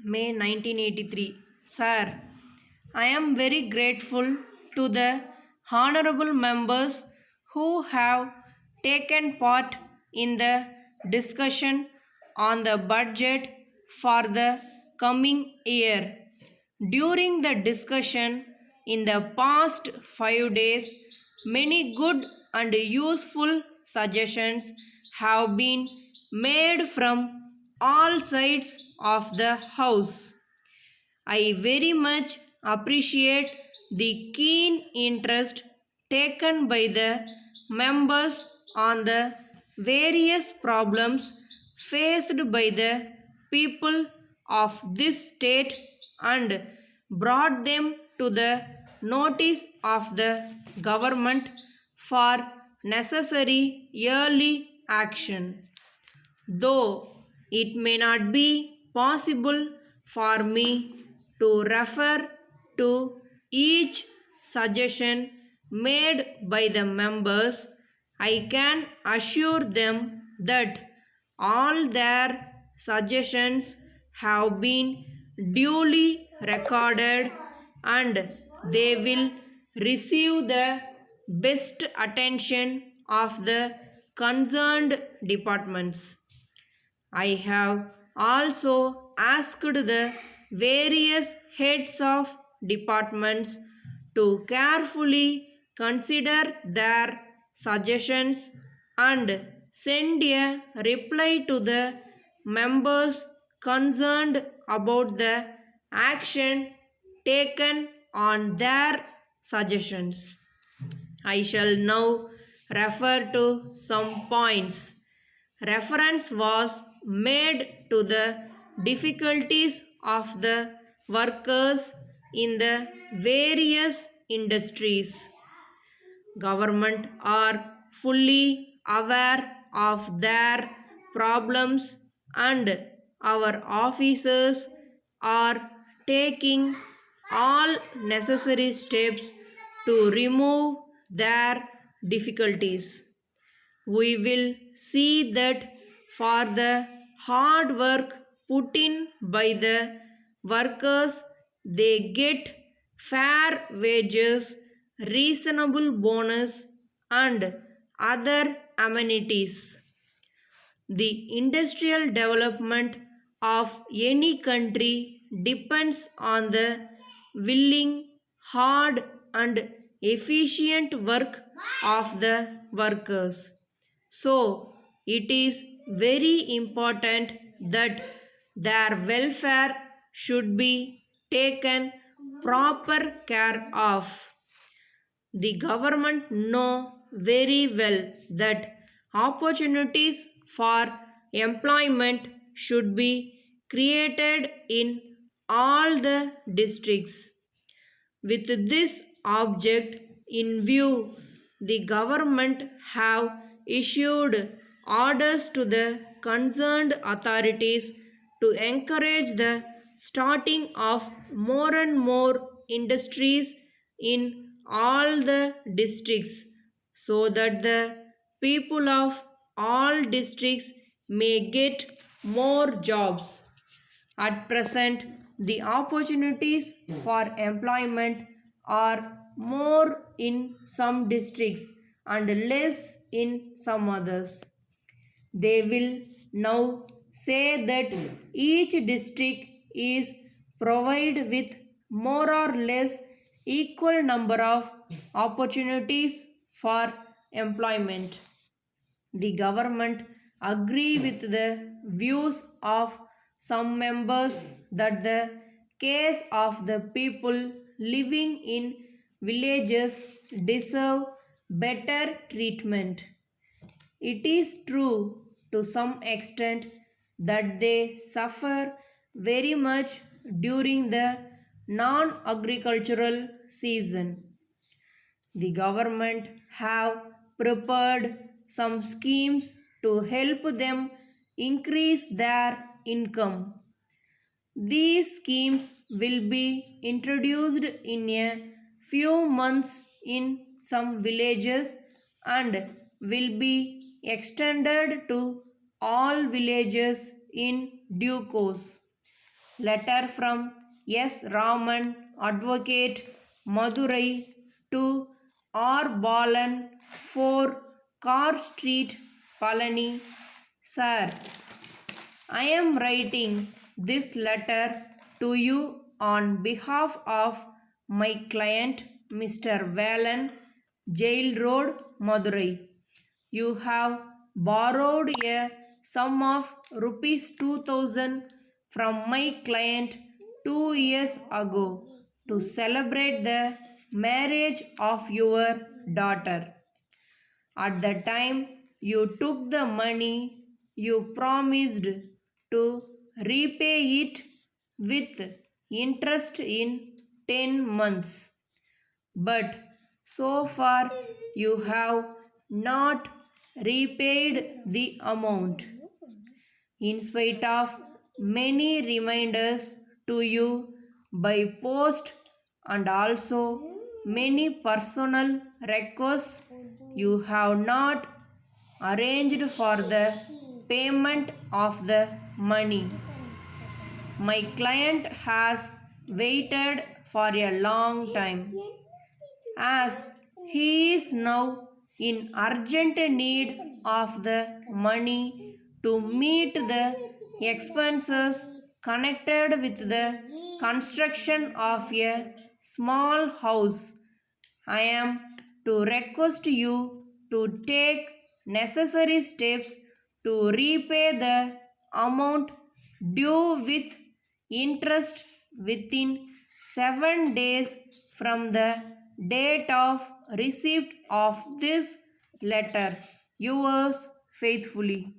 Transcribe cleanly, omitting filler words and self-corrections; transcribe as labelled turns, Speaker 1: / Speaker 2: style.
Speaker 1: May 1983. Sir, I am very grateful to the honorable members who have taken part in the discussion on the budget for the coming year. During the discussion in the past 5 days, many good and useful suggestions have been made from all sides of the house. I very much appreciate the keen interest taken by the members on the various problems faced by the people of this state and brought them to the notice of the government for necessary early action. Though it may not be possible for me to refer to each suggestion made by the members, I can assure them that all their suggestions have been duly recorded and they will receive the best attention of the concerned departments. I have also asked the various heads of departments to carefully consider their suggestions and send a reply to the members concerned about the action taken on their suggestions. I shall now refer to some points. Reference was made to the difficulties of the workers in the various industries. Government are fully aware of their problems and our officers are taking all necessary steps to remove their difficulties. We will see that for the hard work put in by the workers, they get fair wages, reasonable bonus, and other amenities. The industrial development of any country depends on the willing, hard, and efficient work of the workers. So, it is very important that their welfare should be taken proper care of. The government know very well that opportunities for employment should be created in all the districts. With this object in view, the government have issued orders to the concerned authorities to encourage the starting of more and more industries in all the districts so that the people of all districts may get more jobs. At present, the opportunities for employment are more in some districts and less in some others. They will now say that each district is provided with more or less equal number of opportunities for employment. The government agree with the views of some members that the case of the people living in villages deserve better treatment. It is true to some extent that they suffer very much during the non-agricultural season. The government have prepared some schemes to help them increase their income. These schemes will be introduced in a few months in some villages and will be extended to all villages in due course. Letter from S. Raman, Advocate, Madurai to R. Balan, 4 Car Street, Palani. Sir, I am writing this letter to you on behalf of my client, Mr. Valan, Jail Road, Madurai. You have borrowed a sum of rupees 2000 from my client 2 years ago to celebrate the marriage of your daughter. At the time you took the money, you promised to repay it with interest in 10 months. But so far you have not repaid the amount. In spite of many reminders to you by post and also many personal requests, you have not arranged for the payment of the money. My client has waited for a long time, as he is now in urgent need of the money to meet the expenses connected with the construction of a small house. I am to request you to take necessary steps to repay the amount due with interest within 7 days from the date of receipt of this letter. Yours faithfully.